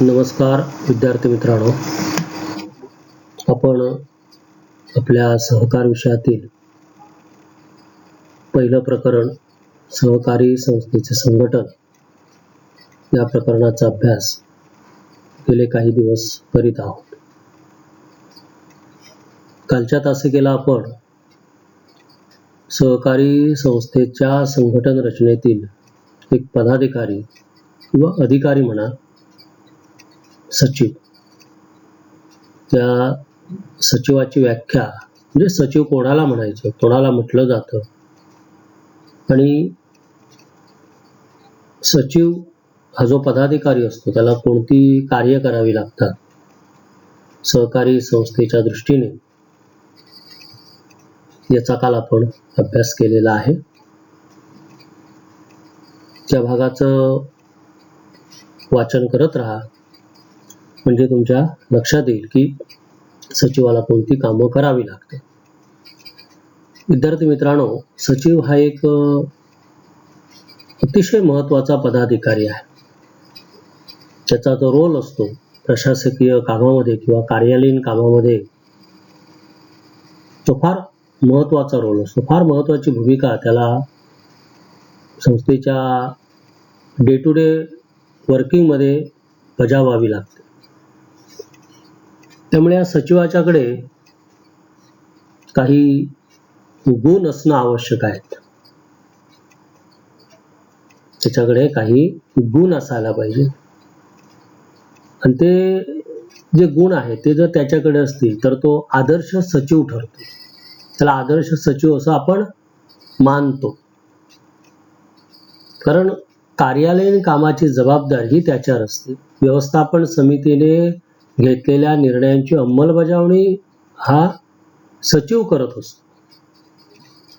नमस्कार विद्यार्थी मित्रांनो, आपण आपल्या सहकार विषयातील पहिलं प्रकरण सहकारी संस्थेचे संघटन या प्रकरणाचा अभ्यास गेले काही दिवस करीत आहोत. कालच्या तासिकेला आपण सहकारी संस्थेच्या संघटन रचनेतील एक पदाधिकारी किंवा अधिकारी म्हणा, सचिव, त्या सचिवाची व्याख्या म्हणजे सचिव कोणाला म्हणायचं, कोणाला म्हटलं जातं आणि सचिव हा जो पदाधिकारी असतो त्याला कोणती कार्य करावी लागतात सहकारी संस्थेच्या दृष्टीने, याचा काल आपण अभ्यास केलेला आहे. त्या भागाचं वाचन करत राहा म्हणजे तुमच्या लक्षात येईल की सचिवाला कोणती कामं करावी लागतात. विद्यार्थी मित्रांनो, सचिव हा एक अतिशय महत्त्वाचा पदाधिकारी आहे. त्याचा जो रोल असतो प्रशासकीय कामामध्ये किंवा कार्यालयीन कामामध्ये, तो फार महत्त्वाचा रोल असतो, फार महत्त्वाची भूमिका त्याला संस्थेच्या डे टू डे वर्किंगमध्ये बजावावी लागते. त्यामुळे या सचिवाच्याकडे काही गुण असणं आवश्यक आहे. त्याच्याकडे काही गुण असायला पाहिजे आणि ते जे गुण आहेत ते जर त्याच्याकडे असतील तर तो आदर्श सचिव ठरतो. त्याला आदर्श सचिव असं आपण मानतो, कारण कार्यालयीन कामाची जबाबदारी ही त्याच्यावर असते. व्यवस्थापन समितीने घेतलेल्या निर्णयांची अंमलबजावणी हा सचिव करत असतो.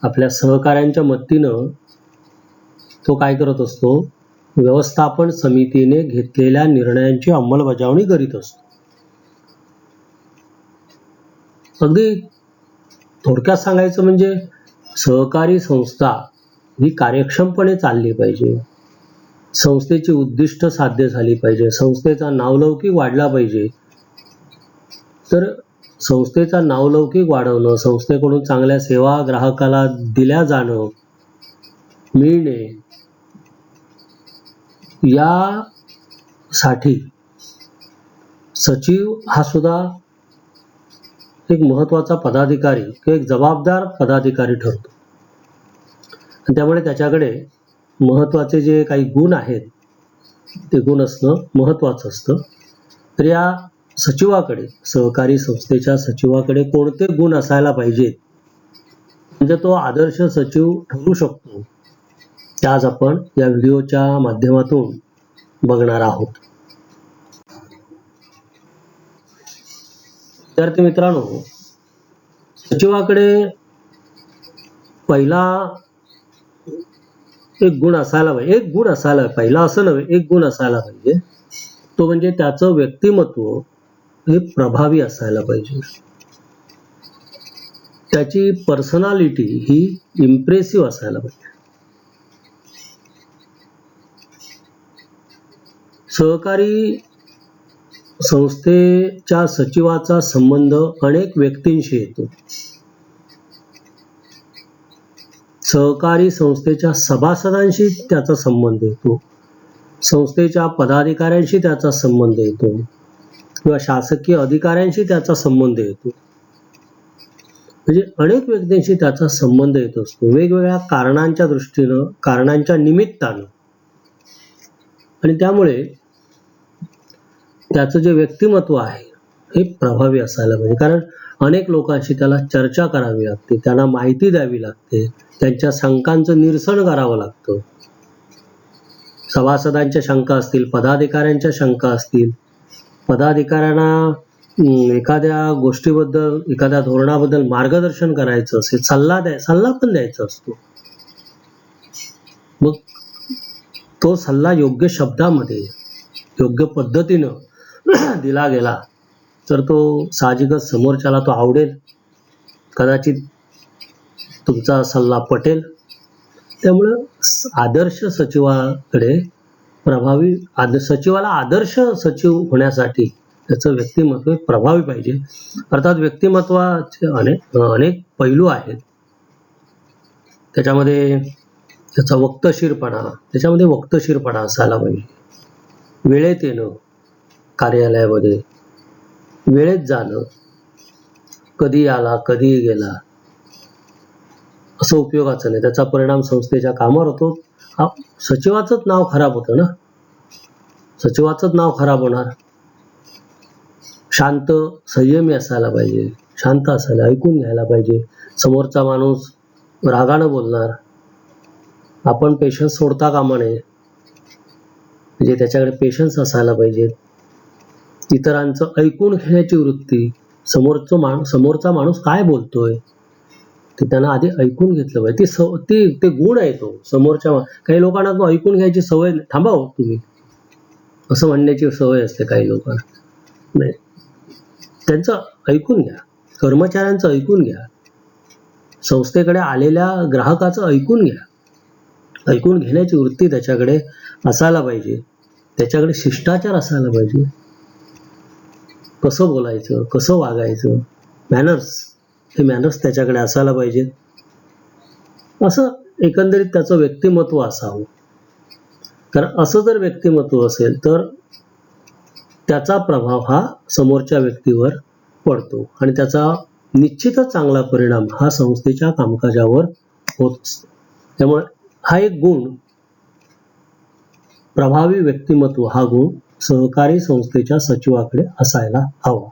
आपल्या सहकाऱ्यांच्या मदतीनं तो काय करत असतो, व्यवस्थापन समितीने घेतलेल्या निर्णयांची अंमलबजावणी करीत असतो. अगदी थोडक्यात सांगायचं म्हणजे सहकारी संस्था ही कार्यक्षमपणे चालली पाहिजे, संस्थेची उद्दिष्ट साध्य झाली पाहिजे, संस्थेचा नावलौकिक वाढला पाहिजे. तर संस्थेचा नावलौकिक वाढवणं, संस्थेकडून चांगल्या सेवा ग्राहकाला दिल्या जाणं मिळणे, यासाठी सचिव हा सुद्धा एक महत्त्वाचा पदाधिकारी किंवा एक जबाबदार पदाधिकारी ठरतो. आणि त्यामुळे त्याच्याकडे महत्त्वाचे जे काही गुण आहेत ते गुण असणं महत्त्वाचं असतं. तर या सचिवाकडे, सहकारी संस्थेच्या सचिवाकडे कोणते गुण असायला पाहिजेत म्हणजे तो आदर्श सचिव ठरू शकतो, ते आज आपण या व्हिडिओच्या माध्यमातून बघणार आहोत. विद्यार्थी मित्रांनो, सचिवाकडे पहिला एक गुण असायला पाहिजे, पहिला असं नव्हे, एक गुण असायला पाहिजे, तो म्हणजे त्याचं व्यक्तिमत्व हे प्रभावी असायला पाहिजे. त्याची पर्सनॅलिटी ही इम्प्रेसिव्ह असायला पाहिजे. सहकारी संस्थेच्या सचिवाचा संबंध अनेक व्यक्तींशी येतो. सहकारी संस्थेच्या सभासदांशी त्याचा संबंध येतो, संस्थेच्या पदाधिकाऱ्यांशी त्याचा संबंध येतो किंवा शासकीय अधिकाऱ्यांशी त्याचा संबंध येतो. म्हणजे अनेक व्यक्तींशी त्याचा संबंध येत असतो, वेगवेगळ्या कारणांच्या दृष्टीनं, कारणांच्या निमित्तानं. आणि त्यामुळे त्याचं जे व्यक्तिमत्व आहे हे प्रभावी असायला पाहिजे, कारण अनेक लोकांशी त्याला चर्चा करावी लागते, त्यांना माहिती द्यावी लागते, त्यांच्या शंकांचं निरसन करावं लागतं. सभासदांच्या शंका असतील, पदाधिकाऱ्यांच्या शंका असतील, पदाधिकाऱ्यांना एखाद्या गोष्टीबद्दल, एखाद्या धोरणाबद्दल मार्गदर्शन करायचं असेल, सल्ला पण द्यायचा असतो. मग तो सल्ला योग्य शब्दामध्ये, योग्य पद्धतीनं दिला गेला तर तो साहजिकच समोरच्याला तो आवडेल, कदाचित तुमचा सल्ला पटेल. त्यामुळं आदर्श सचिवाकडे प्रभावी सचिवाला आदर्श सचिव होण्यासाठी त्याचं व्यक्तिमत्व प्रभावी पाहिजे. अर्थात व्यक्तिमत्वाचे अनेक पैलू आहेत. त्याच्यामध्ये त्याचा वक्तशीरपणा असायला पाहिजे. वेळेत येणं, कार्यालयामध्ये वेळेत जाणं, कधी आला कधी गेला असं उपयोगाचं नाही. त्याचा परिणाम संस्थेच्या कामावर होतो. सचिवाचंच नाव खराब होतं ना. सचिवाचंच नाव खराब होणार. शांत संयमी असायला पाहिजे. शांत असायला, ऐकून घ्यायला पाहिजे. समोरचा माणूस रागानं बोलणार, आपण पेशन्स सोडता कामा नये. म्हणजे त्याच्याकडे पेशन्स असायला पाहिजे. इतरांचं ऐकून घेण्याची वृत्ती. समोरचा माणूस काय बोलतोय ते त्यांना आधी ऐकून घेतलं पाहिजे. ते गुण आहे तो समोरच्या. काही लोकांना तो ऐकून घ्यायची सवय, थांबा हो तुम्ही असं म्हणण्याची सवय असते काही लोकांना. नाही, त्यांचं ऐकून घ्या. कर्मचाऱ्यांचं ऐकून घ्या. संस्थेकडे आलेल्या ग्राहकाचं ऐकून घ्या. ऐकून घेण्याची वृत्ती त्याच्याकडे असायला पाहिजे. त्याच्याकडे शिष्टाचार असायला पाहिजे. कसं बोलायचं, कसं वागायचं, हे मॅनर्स त्याच्याकडे असायला पाहिजे. असं एकंदरीत त्याचं व्यक्तिमत्व असावं. कारण असं जर व्यक्तिमत्व असेल तर त्याचा प्रभाव हा समोरच्या व्यक्तीवर पडतो आणि त्याचा निश्चितच चांगला परिणाम हा संस्थेच्या कामकाजावर होत असतो. त्यामुळे हा एक गुण, प्रभावी व्यक्तिमत्व हा गुण सहकारी संस्थेच्या सचिवाकडे असायला हवा.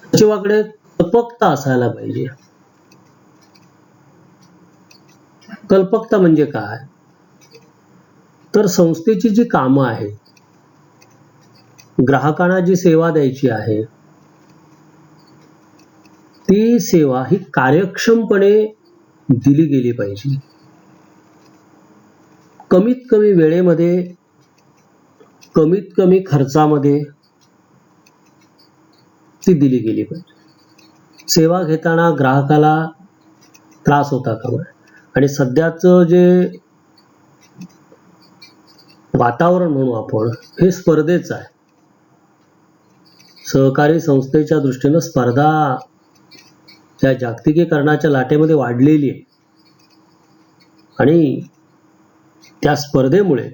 सचिवाकडे कल्पकता असायला पाहिजे. कल्पकता म्हणजे काय? तर संस्थेची जी कामं आहेत, ग्राहकांना जी सेवा द्यायची आहे, ती सेवा ही कार्यक्षमपणे दिली गेली पाहिजे. कमीत कमी वेळेमध्ये, कमीत कमी खर्चामध्ये ती दिली गेली पाहिजे. सेवा घेताना ग्राहकाला त्रास होता कामा नये. आणि सध्याचं जे वातावरण म्हणू आपण, हे स्पर्धेचं आहे. सहकारी संस्थेच्या दृष्टीनं स्पर्धा त्या जागतिकीकरणाच्या लाटेमध्ये वाढलेली आहे आणि त्या स्पर्धेमुळे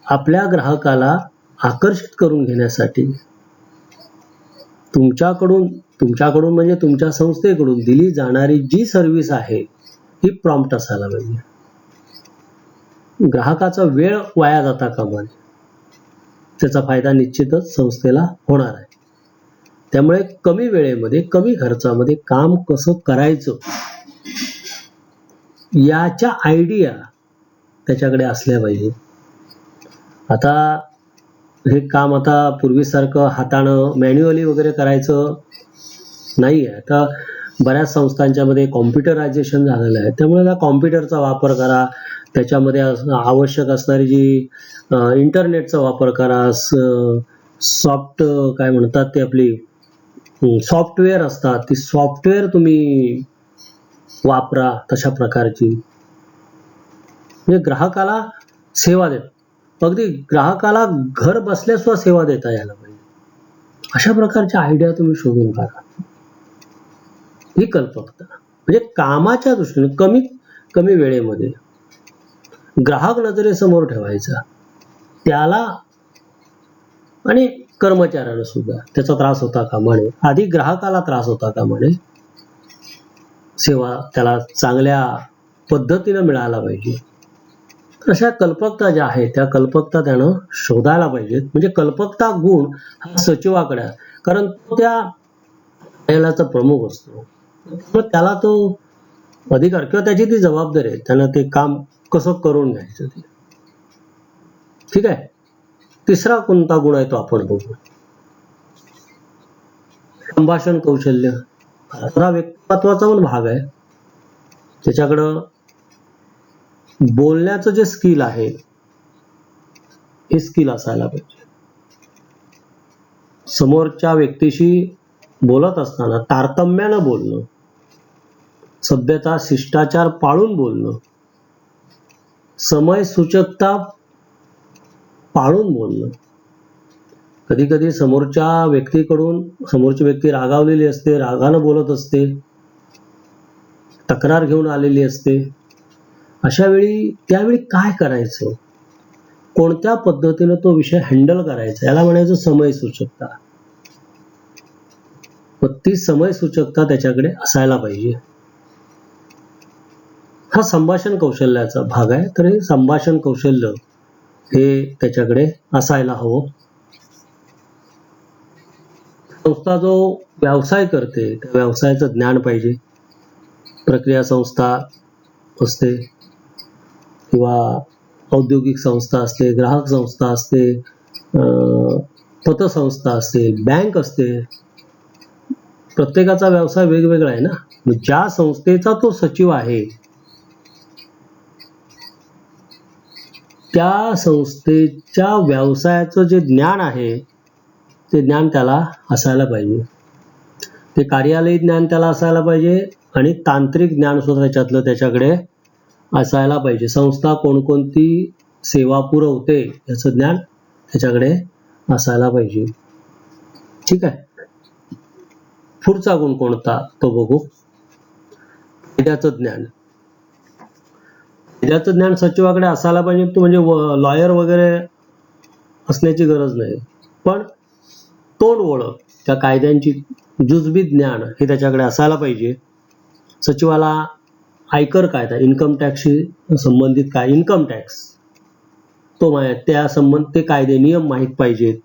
आपल्या ग्राहकाला आकर्षित करून घेण्यासाठी तुमच्याकडून म्हणजे तुमच्या संस्थेकडून दिली जाणारी जी सर्व्हिस आहे ही प्रॉम्प्ट असायला पाहिजे. ग्राहकाचा वेळ वाया जाता कामा नये. त्याचा फायदा निश्चितच संस्थेला होणार आहे. त्यामुळे कमी वेळेमध्ये, कमी खर्चामध्ये काम कसं करायचं याच्या आयडिया त्याच्याकडे असल्या पाहिजे. आता हे काम आता पूर्वीसारखं हातानं मॅन्युअली वगैरे करायचं नाही आहे. आता बऱ्याच संस्थांच्या मध्ये कॉम्प्युटरायझेशन झालेलं आहे. त्यामुळे त्या कॉम्प्युटरचा वापर करा. त्याच्यामध्ये आवश्यक असणारी जी इंटरनेटचा वापर करा. काय म्हणतात ते आपली सॉफ्टवेअर असतात, ती सॉफ्टवेअर तुम्ही वापरा तशा प्रकारची. म्हणजे ग्राहकाला सेवा देत, अगदी ग्राहकाला घर बसल्या सुद्धा सेवा देता यायला पाहिजे. अशा प्रकारच्या आयडिया तुम्ही शोधून काढा. ही कल्पकता म्हणजे कामाच्या दृष्टीने कमीत कमी वेळेमध्ये ग्राहक नजरेसमोर ठेवायचा. त्याला आणि कर्मचाऱ्याला सुद्धा त्याचा त्रास होता कामा नये. आधी ग्राहकाला त्रास होता कामा नये. सेवा त्याला चांगल्या पद्धतीनं मिळायला पाहिजे. अशा कल्पकता ज्या आहेत त्या कल्पकता त्यानं शोधायला पाहिजेत. म्हणजे कल्पकता गुण हा सचिवाकडे आहे. कारण तो त्या कार्यालयाचा प्रमुख असतो. त्याला तो अधिकार किंवा त्याची ती जबाबदारी आहे. त्यानं ते काम कसं करून घ्यायचं ते. ठीक आहे. तिसरा कोणता गुण आहे तो आपण बघू. संभाषण कौशल्य हा व्यक्तिमत्वाचा पण भाग आहे. त्याच्याकडं बोलण्याचं जे स्किल आहे हे स्किल असायला पाहिजे. समोरच्या व्यक्तीशी बोलत असताना तारतम्यानं बोलणं, सभ्यता शिष्टाचार पाळून बोलणं समय सूचकता पाळून बोलणं. कधी कधी समोरची व्यक्ती रागावलेली असते, रागानं बोलत असते, तक्रार घेऊन आलेली असते. अशा वेळी त्यावेळी काय करायचं, कोणत्या पद्धतीनं तो विषय हँडल करायचा, याला म्हणायचं समय सूचकता. मग ती समय सूचकता त्याच्याकडे असायला पाहिजे. हा संभाषण कौशल्याचा भाग आहे, तर हे संभाषण कौशल्य हे त्याच्याकडे असायला हवं. संस्था जो व्यवसाय करते त्या व्यवसायाचं ज्ञान पाहिजे. प्रक्रिया संस्था असते किंवा औद्योगिक संस्था असते, ग्राहक संस्था असते, पतसंस्था असते, बँक असते. प्रत्येकाचा व्यवसाय वेगवेगळा आहे ना. ज्या संस्थेचा तो सचिव आहे त्या संस्थेच्या व्यवसायाचं जे ज्ञान आहे ते ज्ञान त्याला असायला पाहिजे. ते कार्यालयी ज्ञान त्याला असायला पाहिजे आणि तांत्रिक ज्ञान सुद्धा त्याच्यातलं त्याच्याकडे असायला पाहिजे. संस्था कोणकोणती सेवा पुरवते याचं ज्ञान त्याच्याकडे असायला पाहिजे. ठीक आहे. पुढचा गुण कोणता तो बघू. कायद्याचं ज्ञान. कायद्याचं ज्ञान सचिवाकडे असायला पाहिजे. तो म्हणजे लॉयर वगैरे असण्याची गरज नाही, पण तोंड ओळख, त्या कायद्यांची जुजबी ज्ञान हे त्याच्याकडे असायला पाहिजे. सचिवाला आयकर कायदा, इन्कम टॅक्सशी संबंधित काय, इन्कम टॅक्स तो त्या संबंधित ते कायदे नियम माहीत पाहिजेत.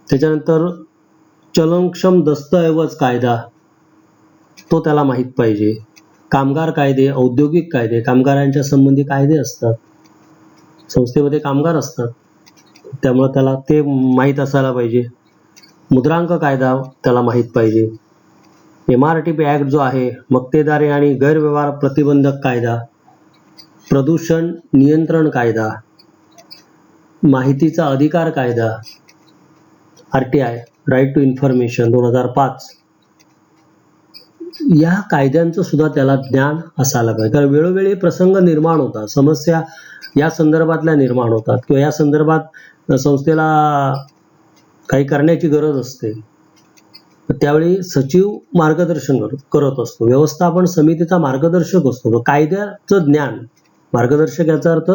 त्याच्यानंतर चलनक्षम दस्तऐवज कायदा तो त्याला माहीत पाहिजे. कामगार कायदे, औद्योगिक कायदे, कामगारांच्या संबंधी कायदे असतात, संस्थेमध्ये कामगार असतात, त्यामुळे त्याला ते माहीत असायला पाहिजे. मुद्रांक कायदा त्याला माहीत पाहिजे. MRTP ऍक्ट जो आहे, मक्तेदारी आणि गैरव्यवहार प्रतिबंधक कायदा, प्रदूषण नियंत्रण कायदा, माहितीचा अधिकार कायदा, RTI राईट टू इन्फॉर्मेशन 2005, या कायद्यांचं सुद्धा त्याला ज्ञान असायला पाहिजे. कारण वेळोवेळी प्रसंग निर्माण होतात, समस्या या संदर्भातल्या निर्माण होतात किंवा या संदर्भात संस्थेला काही करण्याची गरज असते. त्यावेळी सचिव मार्गदर्शन करत असतो, व्यवस्थापन समितीचा मार्गदर्शक असतो. कायद्याचं ज्ञान, मार्गदर्शक याचा अर्थ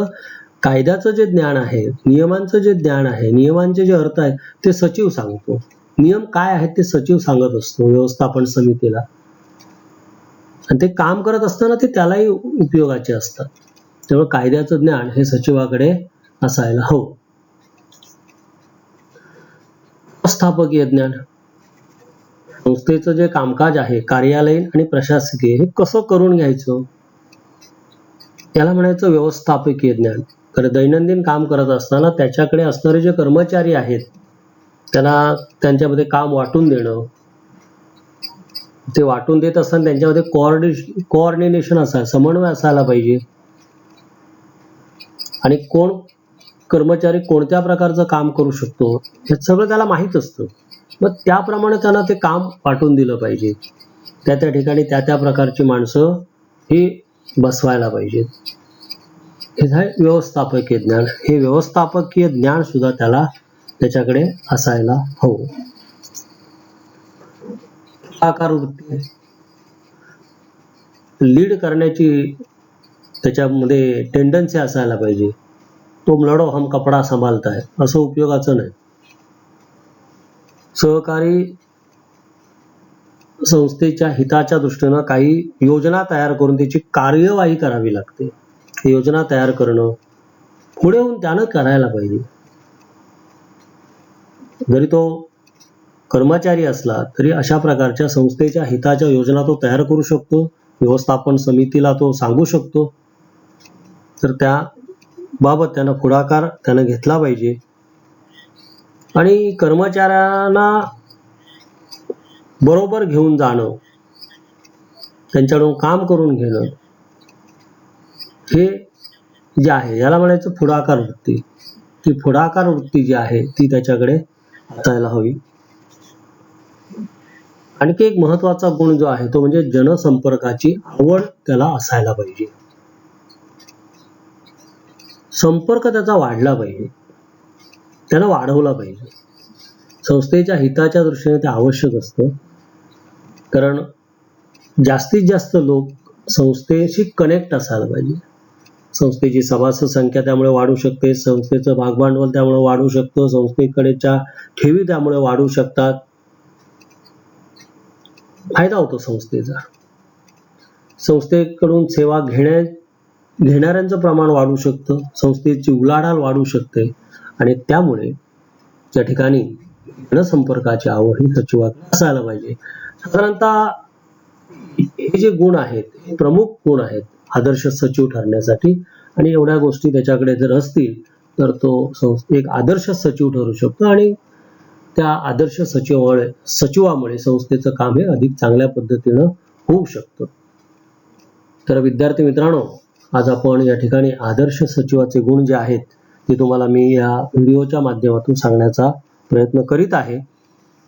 कायद्याचं जे ज्ञान आहे, नियमांचं जे ज्ञान आहे, नियमांचे जे अर्थ आहेत ते सचिव सांगतो. नियम काय आहेत ते सचिव सांगत असतो व्यवस्थापन समितीला, आणि ते काम करत असताना ते त्यालाही उपयोगाचे असतात. त्यामुळे कायद्याचं ज्ञान हे सचिवाकडे असायला हवं. व्यवस्थापकीय ज्ञान. संस्थेचं जे कामकाज आहे, कार्यालयीन आणि प्रशासकीय, हे कसं करून घ्यायचं याला म्हणायचं व्यवस्थापकीय ज्ञान. तर दैनंदिन काम करत असताना त्याच्याकडे असणारे जे कर्मचारी आहेत त्यांना त्यांच्यामध्ये काम वाटून देणं, ते वाटून देत असताना त्यांच्यामध्ये कोऑर्डिनेशन असायला, समन्वय असायला पाहिजे. आणि कोण कर्मचारी कोणत्या प्रकारचं काम करू शकतो हे सगळं त्याला माहीत असतं. मग त्याप्रमाणे त्यांना ते काम वाटून दिलं पाहिजे. त्या त्या ठिकाणी त्या त्या प्रकारची माणसं ही बसवायला पाहिजेत. हे आहे व्यवस्थापकीय ज्ञान. हे व्यवस्थापकीय ज्ञान सुद्धा त्याला त्याच्याकडे असायला हवं. पुढाकार वृत्ती. लीड करण्याची त्याच्यामध्ये टेंडन्सी असायला पाहिजे. तुम लढो हम कपडा संभालता है असं उपयोगाचं नाही. सहकारी संस्थेच्या हिताच्या दृष्टीनं काही योजना तयार करून त्याची कार्यवाही करावी लागते. योजना तयार करणं पुढे होऊन त्यानं करायला पाहिजे. जरी तो कर्मचारी असला तरी अशा प्रकारच्या संस्थेच्या हिताच्या योजना तो तयार करू शकतो, व्यवस्थापन समितीला तो सांगू शकतो. तर त्या बाबत त्यानं पुढाकार त्यानं घेतला पाहिजे. आणि कर्मचाऱ्यांना बरोबर घेऊन जाणं, त्यांच्याकडून काम करून घेणं, हे जे आहे याला म्हणायचं पुढाकार वृत्ती. ती पुढाकार वृत्ती जी आहे ती त्याच्याकडे असायला हवी. आणखी एक महत्वाचा गुण जो आहे तो म्हणजे जनसंपर्काची आवड त्याला असायला पाहिजे. संपर्क त्याचा वाढला पाहिजे, त्याला वाढवला पाहिजे. संस्थेच्या हिताच्या दृष्टीने ते आवश्यक असतं, कारण जास्तीत जास्त लोक संस्थेशी कनेक्ट असायला पाहिजे. संस्थेची सभासद संख्या त्यामुळे वाढू शकते, संस्थेचं भागभांडवल त्यामुळे वाढू शकतं, संस्थेकडेच्या ठेवी त्यामुळे वाढू शकतात, फायदा होतो संस्थेचा. संस्थेकडून सेवा घेणाऱ्यांचं प्रमाण वाढू शकतं, संस्थेची उलाढाल वाढू शकते आणि त्यामुळे त्या ठिकाणी जनसंपर्काची आवड ही सचिवाकडे असायला पाहिजे. साधारणतः हे जे गुण आहेत, हे प्रमुख गुण आहेत आदर्श सचिव ठरण्यासाठी, आणि एवढ्या गोष्टी त्याच्याकडे जर असतील तर तो एक आदर्श सचिव ठरू शकतो आणि त्या आदर्श सचिवामुळे संस्थेचं काम हे अधिक चांगल्या पद्धतीनं होऊ शकतं. तर विद्यार्थी मित्रांनो, आज आपण या ठिकाणी आदर्श सचिवाचे गुण जे आहेत ते तुम्हाला मी या व्हिडिओच्या माध्यमातून सांगण्याचा प्रयत्न करीत आहे.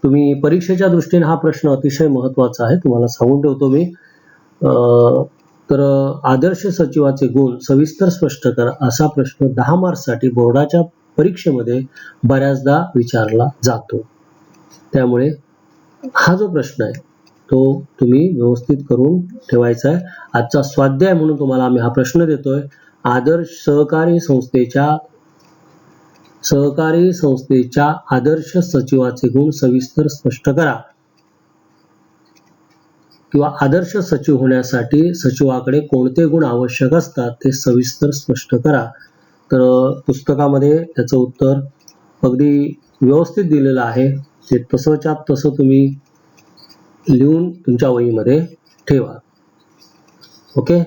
तुम्ही परीक्षेच्या दृष्टीने हा प्रश्न अतिशय महत्त्वाचा आहे, तुम्हाला सांगून ठेवतो मी. तर आदर्श सचिवाचे गुण सविस्तर स्पष्ट करा असा प्रश्न 10 मार्क्ससाठी बोर्डाच्या परीक्षेमध्ये बऱ्याचदा विचारला जातो. त्यामुळे हा जो प्रश्न आहे तो तुम्ही व्यवस्थित करून ठेवायचा आहे. आजचा स्वाध्याय म्हणून तुम्हाला आम्ही हा प्रश्न देतोय. आदर्श सहकारी संस्थेच्या आदर्श सचिवाचे गुण सविस्तर स्पष्ट करा, किंवा आदर्श सचिव होण्यासाठी सचिवाकडे कोणते गुण आवश्यक असतात ते सविस्तर स्पष्ट करा. तर पुस्तकामध्ये त्याचं उत्तर अगदी व्यवस्थित दिलेलं आहे, ते तसंच्या तसं तुम्ही लिहून तुमच्या वहीमध्ये ठेवा. ओके.